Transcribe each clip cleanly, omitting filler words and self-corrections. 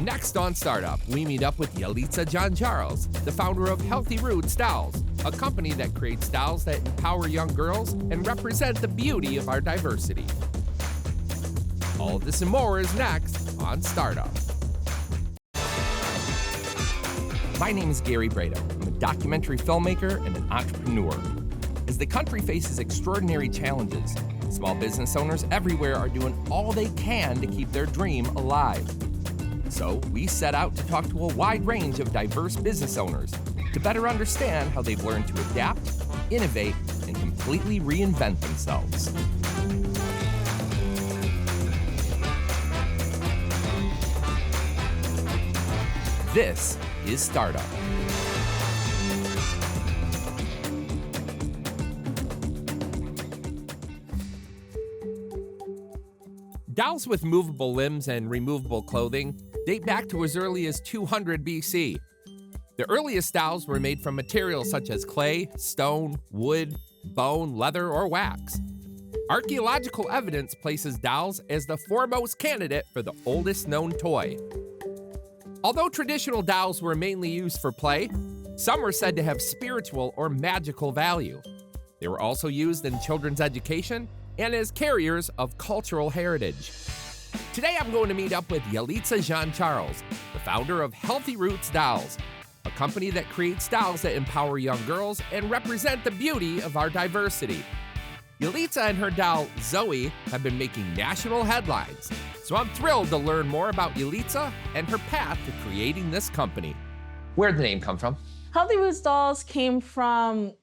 Next on Startup, we meet up with Yelitsa Jean-Charles, the founder of Healthy Roots Dolls, a company that creates dolls that empower young girls and represent the beauty of our diversity. All of this and more is next on Startup. My name is Gary Brado. I'm a documentary filmmaker and an entrepreneur. As the country faces extraordinary challenges, small business owners everywhere are doing all they can to keep their dream alive. So we set out to talk to a wide range of diverse business owners to better understand how they've learned to adapt, innovate, and completely reinvent themselves. This is Startup. Dolls with movable limbs and removable clothing date back to as early as 200 BC. The earliest dolls were made from materials such as clay, stone, wood, bone, leather, or wax. Archaeological evidence places dolls as the foremost candidate for the oldest known toy. Although traditional dolls were mainly used for play, some were said to have spiritual or magical value. They were also used in children's education and as carriers of cultural heritage. Today I'm going to meet up with Yelitsa Jean-Charles, the founder of Healthy Roots Dolls, a company that creates dolls that empower young girls and represent the beauty of our diversity. Yelitsa and her doll, Zoe, have been making national headlines, so I'm thrilled to learn more about Yelitsa and her path to creating this company. Where'd the name come from? Healthy Roots Dolls came from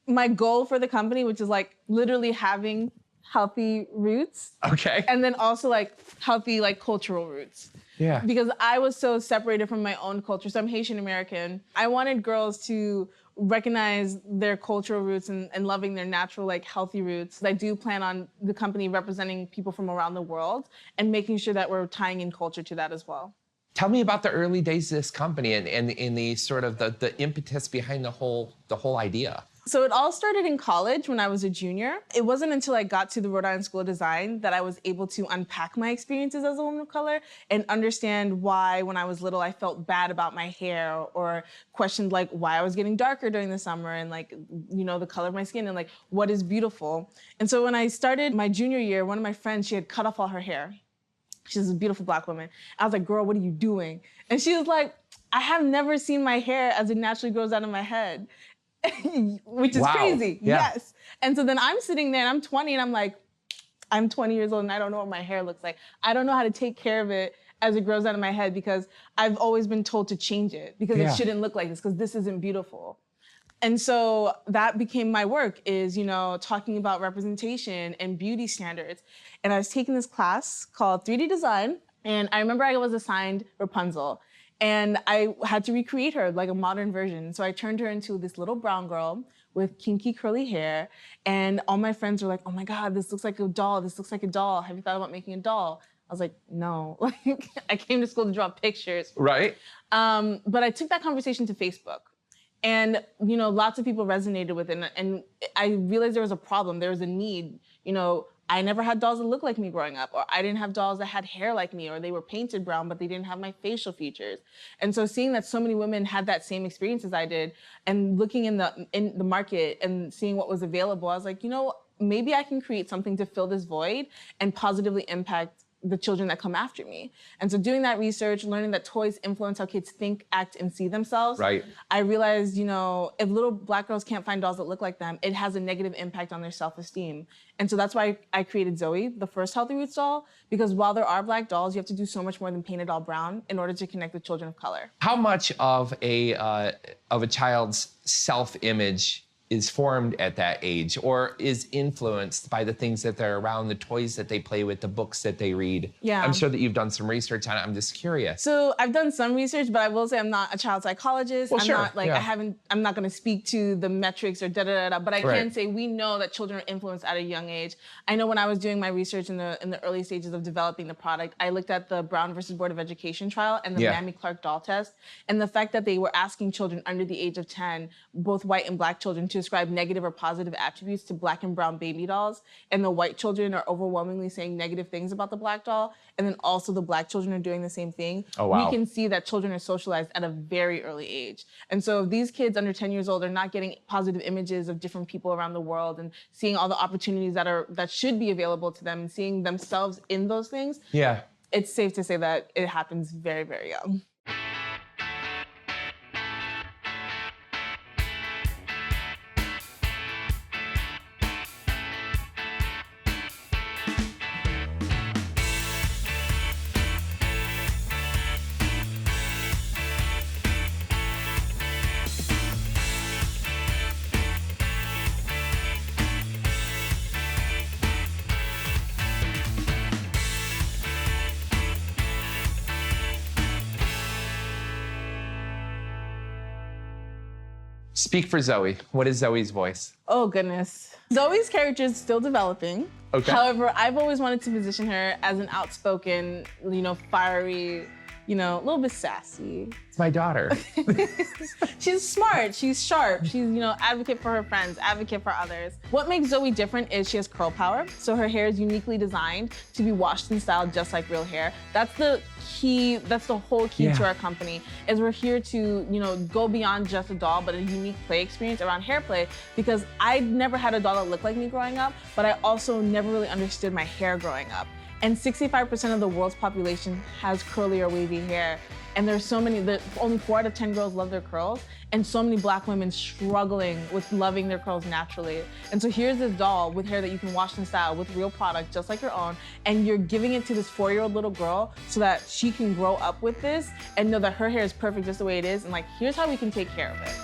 my goal for the company, which is like literally having healthy roots. Okay. And then also like healthy like cultural roots. Yeah. Because I was so separated from my own culture. So I'm Haitian-American. I wanted girls to recognize their cultural roots and loving their natural, like healthy roots. I do plan on the company representing people from around the world and making sure that we're tying in culture to that as well. Tell me about the early days of this company and the sort of the impetus behind the whole idea. So it all started in college when I was a junior. It wasn't until I got to the Rhode Island School of Design that I was able to unpack my experiences as a woman of color and understand why, when I was little, I felt bad about my hair or questioned like why I was getting darker during the summer and like, you know, the color of my skin and like what is beautiful. And so when I started my junior year, one of my friends, she had cut off all her hair. She's a beautiful Black woman. I was like, girl, what are you doing? And she was like, I have never seen my hair as it naturally grows out of my head. Which is crazy, yeah. Yes. And so then I'm sitting there and I'm 20 and I'm like, I'm 20 years old and I don't know what my hair looks like. I don't know how to take care of it as it grows out of my head because I've always been told to change it because it shouldn't look like this because this isn't beautiful. And so that became my work is, you know, talking about representation and beauty standards. And I was taking this class called 3D Design. And I remember I was assigned Rapunzel. And I had to recreate her like a modern version. So I turned her into this little brown girl with kinky curly hair. And all my friends were like, oh my God, this looks like a doll. This looks like a doll. Have you thought about making a doll? I was like, no. Like, I came to school to draw pictures. Right. But I took that conversation to Facebook. And, you know, lots of people resonated with it. And I realized there was a problem. There was a need. You know, I never had dolls that looked like me growing up, or I didn't have dolls that had hair like me, or they were painted brown, but they didn't have my facial features. And so seeing that so many women had that same experience as I did, and looking in the market and seeing what was available, I was like, you know, maybe I can create something to fill this void and positively impact the children that come after me. And so doing that research, learning that toys influence how kids think, act, and see themselves, right. I realized, you know, if little Black girls can't find dolls that look like them, it has a negative impact on their self-esteem. And so that's why I created Zoe, the first Healthy Roots doll, because while there are Black dolls, you have to do so much more than paint it all brown in order to connect with children of color. How much of a child's self-image is formed at that age or is influenced by the things that they're around, the toys that they play with, the books that they read? Yeah. I'm sure that you've done some research on it. I'm just curious. So I've done some research, but I will say I'm not a child psychologist. Well, I'm sure. not like, Yeah. I'm not gonna speak to the metrics or da-da-da-da, but I can Right. say we know that children are influenced at a young age. I know when I was doing my research in the early stages of developing the product, I looked at the Brown versus Board of Education trial and the Yeah. Mamie Clark doll test, and the fact that they were asking children under the age of 10, both white and Black children, to ascribe negative or positive attributes to Black and brown baby dolls, and the white children are overwhelmingly saying negative things about the Black doll, and then also the Black children are doing the same thing, oh, wow. we can see that children are socialized at a very early age. And so if these kids under 10 years old are not getting positive images of different people around the world and seeing all the opportunities that should be available to them and seeing themselves in those things, yeah, it's safe to say that it happens very, very young. Speak for Zoe. What is Zoe's voice? Oh, goodness. Zoe's character is still developing. Okay. However, I've always wanted to position her as an outspoken, fiery, a little bit sassy. It's my daughter. She's smart, she's sharp, she's, advocate for her friends, advocate for others. What makes Zoe different is she has curl power. So her hair is uniquely designed to be washed and styled just like real hair. That's the key, that's the whole key to our company, is we're here to, go beyond just a doll, but a unique play experience around hair play, because I never had a doll that looked like me growing up, but I also never really understood my hair growing up. And 65% of the world's population has curly or wavy hair. And there's so many, only 4 out of 10 girls love their curls, and so many Black women struggling with loving their curls naturally. And so here's this doll with hair that you can wash and style with real product, just like your own, and you're giving it to this 4-year-old little girl so that she can grow up with this and know that her hair is perfect just the way it is, and here's how we can take care of it.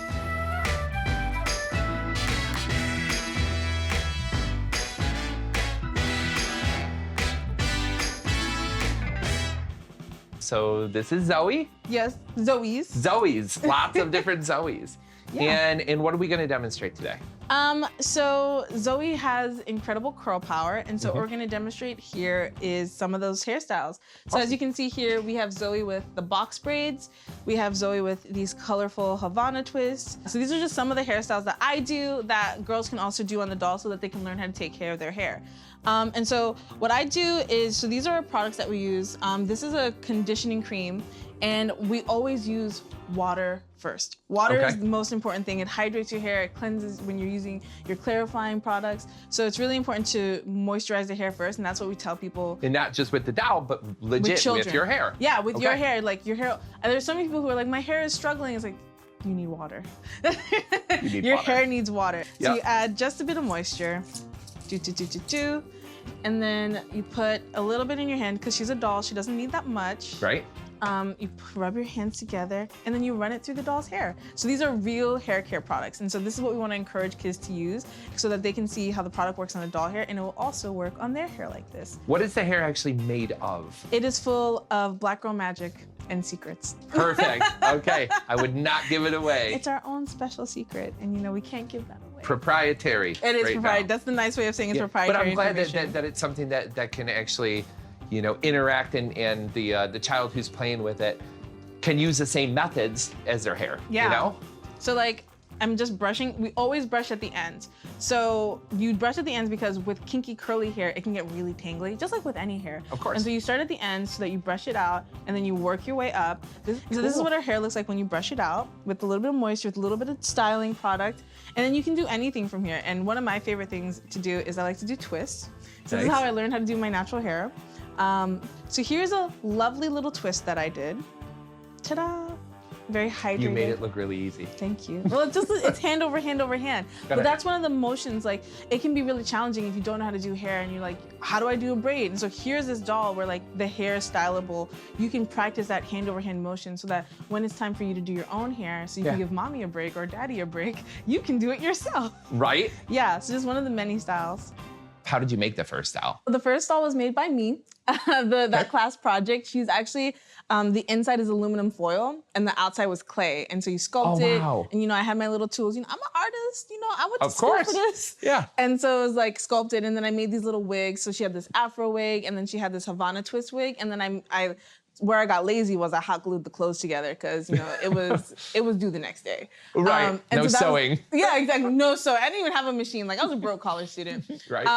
So this is Zoe? Yes, Zoe's. Zoe's, lots of different Zoe's. Yeah. And what are we gonna demonstrate today? So Zoe has incredible curl power, and so what we're gonna demonstrate here is some of those hairstyles. So as you can see here, we have Zoe with the box braids, we have Zoe with these colorful Havana twists. So these are just some of the hairstyles that I do that girls can also do on the doll so that they can learn how to take care of their hair. And so what I do is, so these are our products that we use. This is a conditioning cream, and we always use water first. Water is the most important thing. It hydrates your hair, it cleanses when you're using your clarifying products. So it's really important to moisturize the hair first, and that's what we tell people. And not just with the doll, but legit with your hair. Yeah, with your hair, your hair. And there's so many people who are like, my hair is struggling. It's like, you need water. Your hair needs water. So you add just a bit of moisture. And then you put a little bit in your hand, because she's a doll, she doesn't need that much. Right. You rub your hands together, and then you run it through the doll's hair. So these are real hair care products, and so this is what we want to encourage kids to use so that they can see how the product works on the doll hair, and it will also work on their hair like this. What is the hair actually made of? It is full of Black girl magic and secrets. Perfect. Okay, I would not give it away. It's our own special secret, and we can't give that away. Proprietary. It is proprietary. That's the nice way of saying it's proprietary. But I'm glad that it's something that can actually, interact, and the child who's playing with it can use the same methods as their hair. Yeah. So I'm just brushing. We always brush at the ends. So you brush at the ends because with kinky curly hair, it can get really tangly, just like with any hair. Of course. And so you start at the ends so that you brush it out, and then you work your way up. So this is what our hair looks like when you brush it out, with a little bit of moisture, with a little bit of styling product. And then you can do anything from here. And one of my favorite things to do is I like to do twists. So this is how I learned how to do my natural hair. So here's a lovely little twist that I did. Ta-da! Very hydrated. You made it look really easy. Thank you. Well, it's hand over hand over hand. But that's one of the motions, it can be really challenging if you don't know how to do hair and you're like, how do I do a braid? And so here's this doll where the hair is stylable. You can practice that hand over hand motion so that when it's time for you to do your own hair, so you can give mommy a break or daddy a break, you can do it yourself. Right? Yeah, so just one of the many styles. How did you make the first style? The first doll was made by me. That class project, she's actually, the inside is aluminum foil and the outside was clay. And so you sculpt it. And I had my little tools. I'm an artist, I went to school for this. Yeah. And so it was sculpted, and then I made these little wigs. So she had this Afro wig, and then she had this Havana twist wig, and then I where I got lazy was I hot glued the clothes together because, you know, it was due the next day. Right, no sewing. Yeah, exactly, no sewing. I didn't even have a machine. Like, I was a broke college student. Right.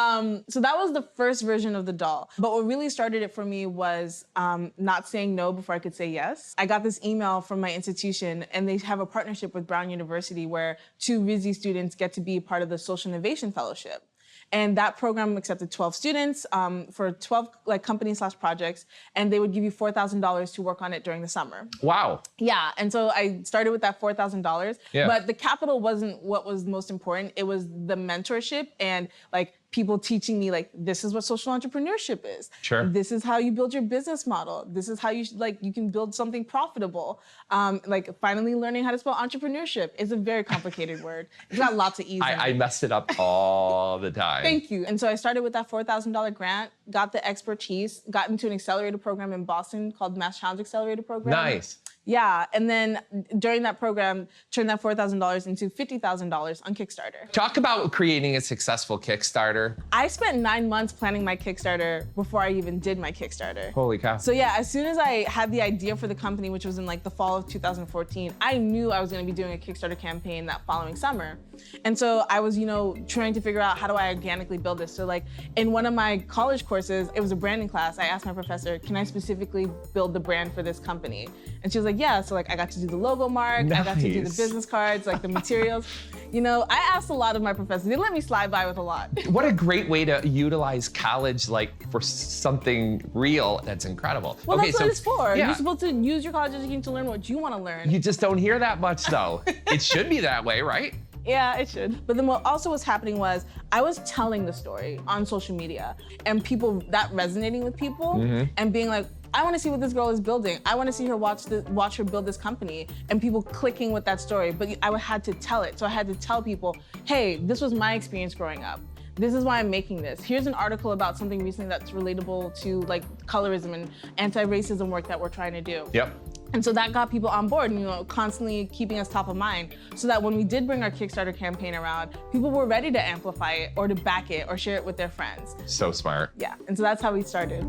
So that was the first version of the doll. But what really started it for me was not saying no before I could say yes. I got this email from my institution, and they have a partnership with Brown University where 2 RISD students get to be part of the Social Innovation Fellowship. And that program accepted 12 students for 12 companies/projects, and they would give you $4,000 to work on it during the summer. Wow. Yeah, and so I started with that $4,000, but the capital wasn't what was most important. It was the mentorship and like people teaching me like, this is what social entrepreneurship is. Sure. This is how you build your business model. This is how you you can build something profitable. Like finally learning how to spell entrepreneurship. It's a very complicated word. It's got lots of E's. I mess it up all the time. Thank you. And so I started with that $4,000 grant, got the expertise, got into an accelerator program in Boston called Mass Challenge Accelerator Program. Nice. Yeah, and then during that program, turned that $4,000 into $50,000 on Kickstarter. Talk about creating a successful Kickstarter. I spent 9 months planning my Kickstarter before I even did my Kickstarter. Holy cow. So yeah, as soon as I had the idea for the company, which was in like the fall of 2014, I knew I was gonna be doing a Kickstarter campaign that following summer. And so I was, you know, trying to figure out how do I organically build this. So like in one of my college courses, it was a branding class. I asked my professor, can I specifically build the brand for this company? And she was like, yeah. So like I got to do the logo mark, Nice. I got to do the business cards, like the materials. You know, I asked a lot of my professors. They let me slide by with a lot. What a great way to utilize college like for something real. That's incredible. Well, that's what it's for. Yeah. You're supposed to use your college education to learn what you want to learn. You just don't hear that much though. It should be that way, right? Yeah, it should. But then what also was happening was I was telling the story on social media and people that resonating with people and being like, I want to see what this girl is building. I want to see her watch her build this company, and people clicking with that story. But I had to tell it. So I had to tell people, hey, this was my experience growing up. This is why I'm making this. Here's an article about something recently that's relatable to like colorism and anti-racism work that we're trying to do. Yep. And so that got people on board, you know, constantly keeping us top of mind so that when we did bring our Kickstarter campaign around, people were ready to amplify it or to back it or share it with their friends. So smart. Yeah, and so that's how we started.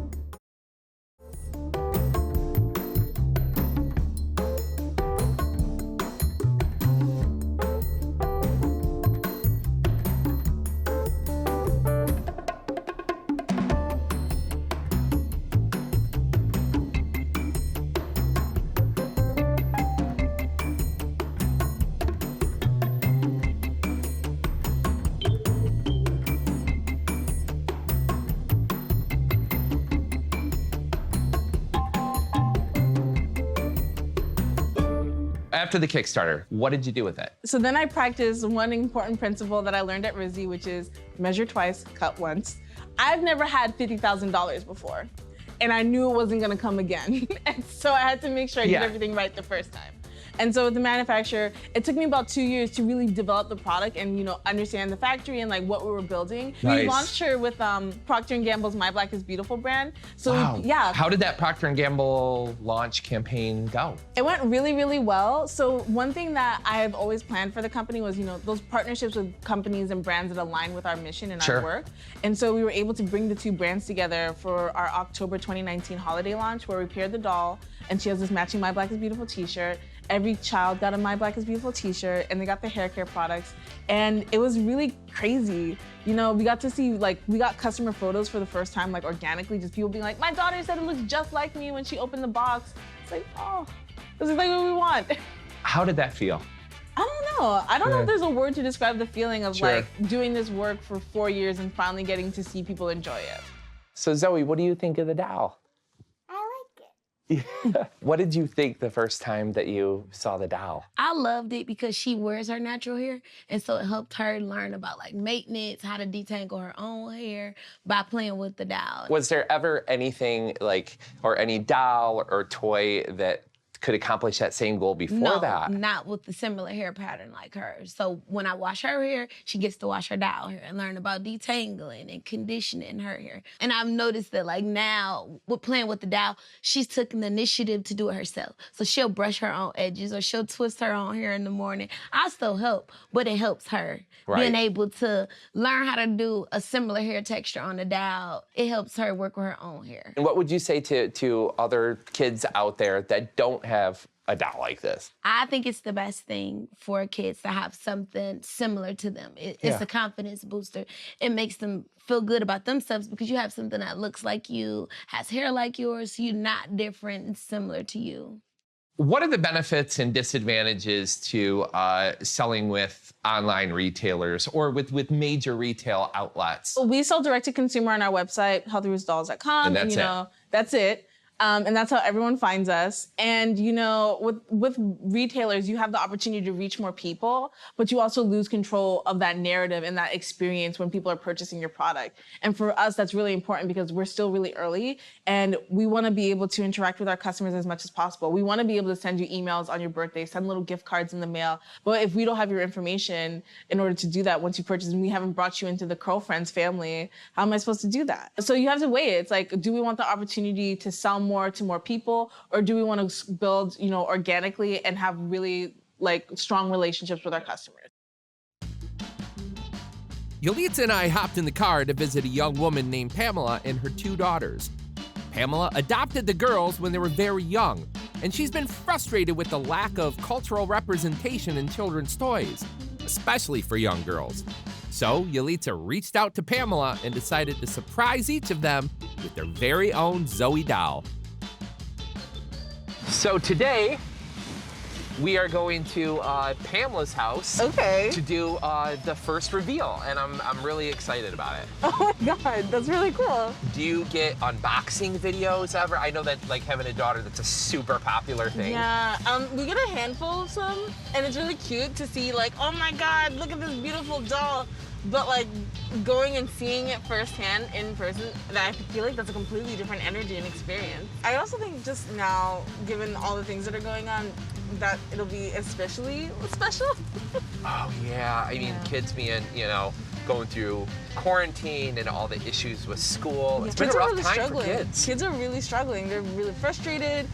After the Kickstarter, what did you do with it? So then I practiced one important principle that I learned at RISD, which is measure twice, cut once. I've never had $50,000 before, and I knew it wasn't gonna come again. And so I had to make sure I did everything right the first time. And so with the manufacturer, it took me about 2 years to really develop the product and, you know, understand the factory and like what we were building. Nice. We launched her with Procter Gamble's My Black is Beautiful brand. So wow. yeah. How did that Procter Gamble launch campaign go? It went really, really well. So one thing that I have always planned for the company was, you know, those partnerships with companies and brands that align with our mission and our work. And so we were able to bring the 2 brands together for our October 2019 holiday launch where we paired the doll and she has this matching My Black is Beautiful t-shirt. Every child got a My Black is Beautiful t-shirt and they got the hair care products. And it was really crazy. You know, we got to see, like, we got customer photos for the first time, like organically, just people being like, my daughter said it looks just like me when she opened the box. It's like, oh, this is like what we want. How did that feel? I don't know. I don't know if there's a word to describe the feeling of like doing this work for 4 years and finally getting to see people enjoy it. So Zoe, what do you think of the doll? What did you think the first time that you saw the doll? I loved it because she wears her natural hair, and so it helped her learn about like maintenance, how to detangle her own hair by playing with the doll. Was there ever anything like, or any doll or toy that could accomplish that same goal before No, that. not with the similar hair pattern like hers. So when I wash her hair, she gets to wash her doll hair and learn about detangling and conditioning her hair. And I've noticed that like now, with playing with the doll, she's taken the initiative to do it herself. So she'll brush her own edges or she'll twist her own hair in the morning. I still help, but it helps her. Right. Being able to learn how to do a similar hair texture on the doll, it helps her work with her own hair. And what would you say to other kids out there that don't have a doll like this? I think it's the best thing for kids to have something similar to them. It's a confidence booster. It makes them feel good about themselves because you have something that looks like you, has hair like yours, you're not different and similar to you. What are the benefits and disadvantages to selling with online retailers or with major retail outlets? We sell direct to consumer on our website, healthyrootsdolls.com, And that's that's it. And that's how everyone finds us. And with retailers, you have the opportunity to reach more people, but you also lose control of that narrative and that experience when people are purchasing your product. And for us, that's really important because we're still really early and we want to be able to interact with our customers as much as possible. We want to be able to send you emails on your birthday, send little gift cards in the mail. But if we don't have your information in order to do that once you purchase and we haven't brought you into the Curl Friends family, how am I supposed to do that? So you have to weigh it. It's like, do we want the opportunity to sell more to more people, or do we want to build, organically and have really strong relationships with our customers? Yelitsa and I hopped in the car to visit a young woman named Pamela and her 2 daughters. Pamela adopted the girls when they were very young, and she's been frustrated with the lack of cultural representation in children's toys, especially for young girls. So Yelitsa reached out to Pamela and decided to surprise each of them with their very own Zoe doll. So today, we are going to Pamela's house to do the first reveal, and I'm really excited about it. Oh my God, that's really cool. Do you get unboxing videos ever? I know that having a daughter, that's a super popular thing. Yeah, we get a handful of some, and it's really cute to see oh my God, look at this beautiful doll. But going and seeing it firsthand in person, I feel like that's a completely different energy and experience. I also think just now, given all the things that are going on, that it'll be especially special. Oh yeah, I mean, kids being, going through quarantine and all the issues with school. Yeah, it's been a rough time struggling. for kids. Kids are really struggling. They're really frustrated.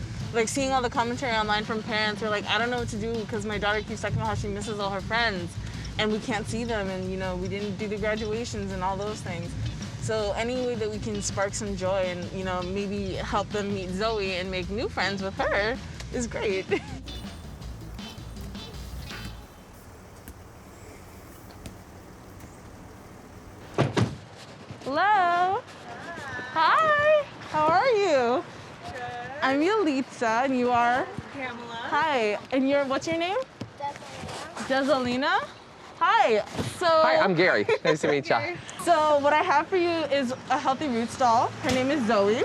Seeing all the commentary online from parents, they're like, I don't know what to do because my daughter keeps talking about how she misses all her friends. And we can't see them, and we didn't do the graduations and all those things. So any way that we can spark some joy and maybe help them meet Zoe and make new friends with her is great. Hello. Hi. How are you? Good. I'm Yelitsa, and you are? Pamela. Hi. And what's your name? Desalina. Hi. Hi, I'm Gary. Nice to meet you. So what I have for you is a Healthy Roots doll. Her name is Zoe.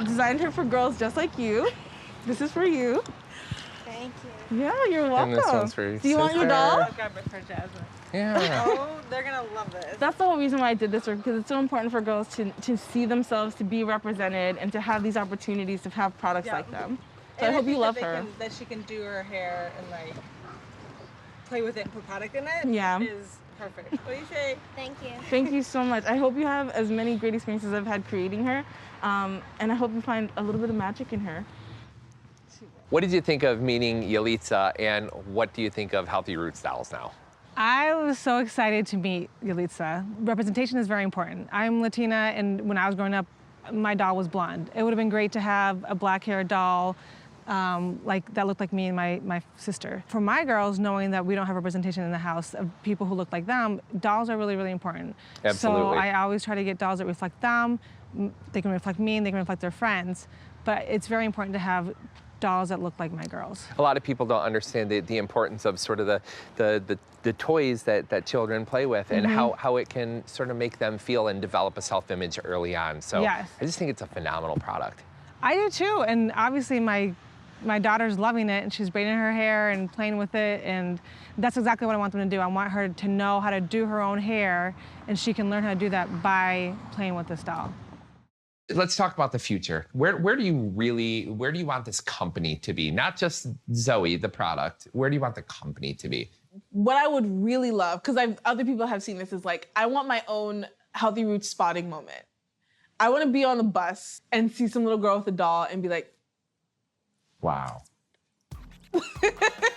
Designed her for girls just like you. This is for you. Thank you. Yeah, you're welcome. And this one's for Do you want your doll? I'll grab it for Jasmine. Yeah. Oh, they're gonna love this. That's the whole reason why I did this work, because it's so important for girls to see themselves, to be represented, and to have these opportunities to have products like them. So I hope you love her. That she can do her hair and play with it and put product in it. Yeah. Is perfect. What do you say? Thank you. Thank you so much. I hope you have as many great experiences as I've had creating her, and I hope you find a little bit of magic in her. What did you think of meeting Yelitsa, and what do you think of Healthy Roots dolls now? I was so excited to meet Yelitsa. Representation is very important. I'm Latina, and when I was growing up, my doll was blonde. It would have been great to have a black-haired doll that looked like me and my sister. For my girls, knowing that we don't have representation in the house of people who look like them, dolls are really, really important. Absolutely. So I always try to get dolls that reflect them. They can reflect me, and they can reflect their friends. But it's very important to have dolls that look like my girls. A lot of people don't understand the importance of sort of the toys that children play with and how it can sort of make them feel and develop a self-image early on. So Yes. I just think it's a phenomenal product. I do too, and obviously my daughter's loving it, and she's braiding her hair and playing with it, and that's exactly what I want them to do. I want her to know how to do her own hair, and she can learn how to do that by playing with this doll. Let's talk about the future. Where do you want this company to be? Not just Zoe, the product. Where do you want the company to be? What I would really love, because other people have seen this, is like, I want my own Healthy Roots spotting moment. I want to be on the bus and see some little girl with a doll and be like, wow.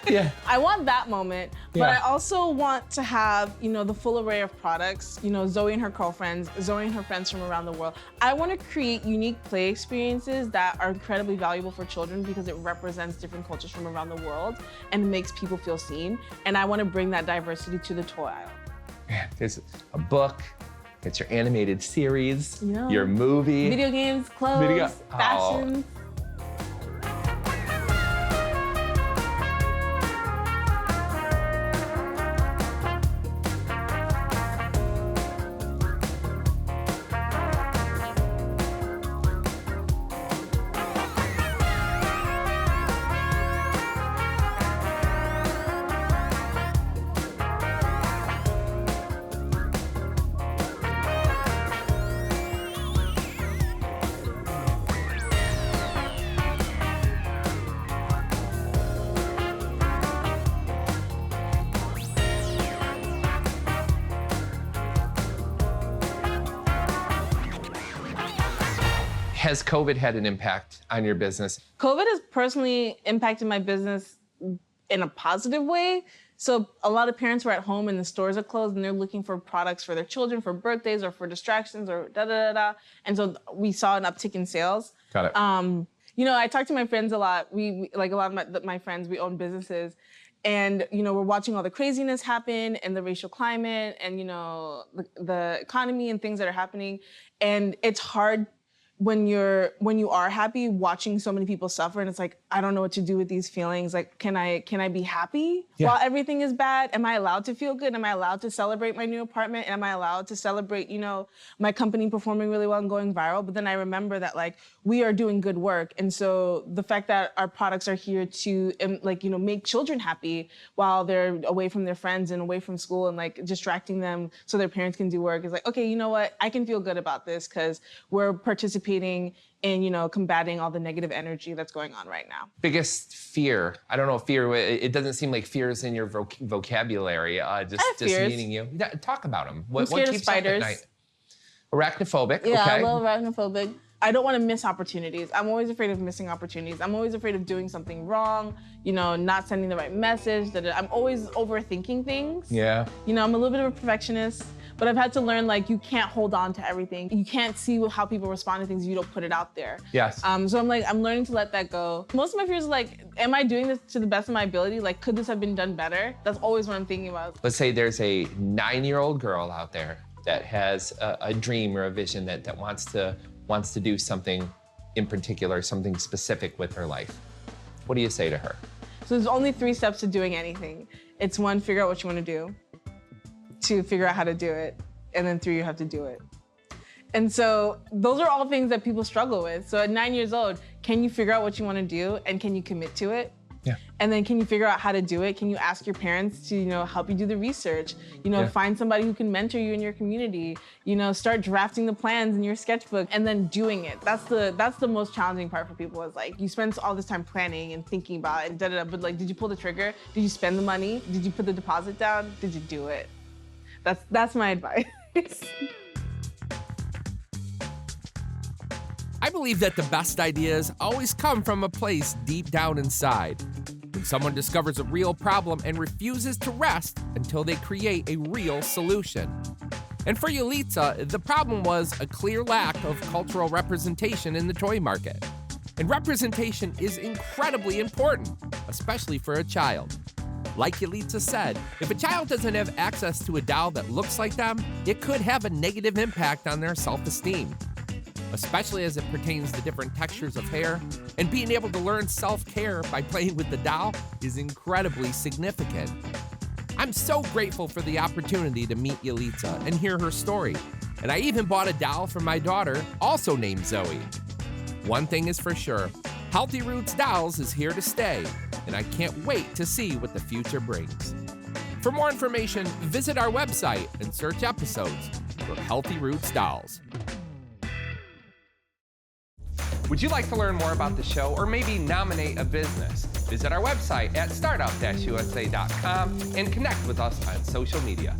Yeah. I want that moment, but Yeah. I also want to have, the full array of products, Zoe and her girlfriends, Zoe and her friends from around the world. I want to create unique play experiences that are incredibly valuable for children because it represents different cultures from around the world and makes people feel seen. And I want to bring that diversity to the toy aisle. Man, there's a book, it's your animated series, Yeah. your movie. Video games, clothes, fashions. Has COVID had an impact on your business? COVID has personally impacted my business in a positive way. So a lot of parents were at home and the stores are closed and they're looking for products for their children, for birthdays or for distractions or da-da-da-da. And so we saw an uptick in sales. Got it. I talk to my friends a lot. We like a lot of my friends, we own businesses. And, we're watching all the craziness happen and the racial climate and, the economy and things that are happening. And it's hard when you are happy watching so many people suffer, and it's like, I don't know what to do with these feelings. Like, can I be happy while everything is bad? Am I allowed to feel good? Am I allowed to celebrate my new apartment? Am I allowed to celebrate, my company performing really well and going viral? But then I remember that like we are doing good work. And so the fact that our products are here to make children happy while they're away from their friends and away from school and like distracting them so their parents can do work is like, okay, you know what? I can feel good about this because we're participating in, combating all the negative energy that's going on right now. Biggest fear? I don't know if fear, it doesn't seem like fear is in your vocabulary, just meeting you. Yeah, talk about them. I'm scared of keeps you up at spiders. night? Arachnophobic, Yeah, okay. a little arachnophobic. I don't want to miss opportunities. I'm always afraid of missing opportunities. I'm always afraid of doing something wrong, not sending the right message. I'm always overthinking things. Yeah. I'm a little bit of a perfectionist, but I've had to learn like you can't hold on to everything. You can't see how people respond to things if you don't put it out there. Yes. So I'm learning to let that go. Most of my fears are like, am I doing this to the best of my ability? Like, could this have been done better? That's always what I'm thinking about. Let's say there's a 9-year-old girl out there that has a dream or a vision that wants to do something in particular, something specific with her life. What do you say to her? So there's only 3 steps to doing anything. It's 1, figure out what you want to do. 2, figure out how to do it. And then 3, you have to do it. And so those are all things that people struggle with. So at 9 years old, can you figure out what you want to do and can you commit to it? Yeah. And then can you figure out how to do it? Can you ask your parents to, help you do the research? Find somebody who can mentor you in your community. Start drafting the plans in your sketchbook and then doing it. That's the most challenging part for people is like, you spend all this time planning and thinking about it and da-da-da, but like, did you pull the trigger? Did you spend the money? Did you put the deposit down? Did you do it? That's my advice. I believe that the best ideas always come from a place deep down inside. When someone discovers a real problem and refuses to rest until they create a real solution. And for Yelitsa, the problem was a clear lack of cultural representation in the toy market. And representation is incredibly important, especially for a child. Like Yelitsa said, if a child doesn't have access to a doll that looks like them, it could have a negative impact on their self-esteem, especially as it pertains to different textures of hair. And being able to learn self-care by playing with the doll is incredibly significant. I'm so grateful for the opportunity to meet Yelitsa and hear her story. And I even bought a doll for my daughter, also named Zoe. One thing is for sure, Healthy Roots Dolls is here to stay, and I can't wait to see what the future brings. For more information, visit our website and search episodes for Healthy Roots Dolls. Would you like to learn more about the show or maybe nominate a business? Visit our website at startup-usa.com and connect with us on social media.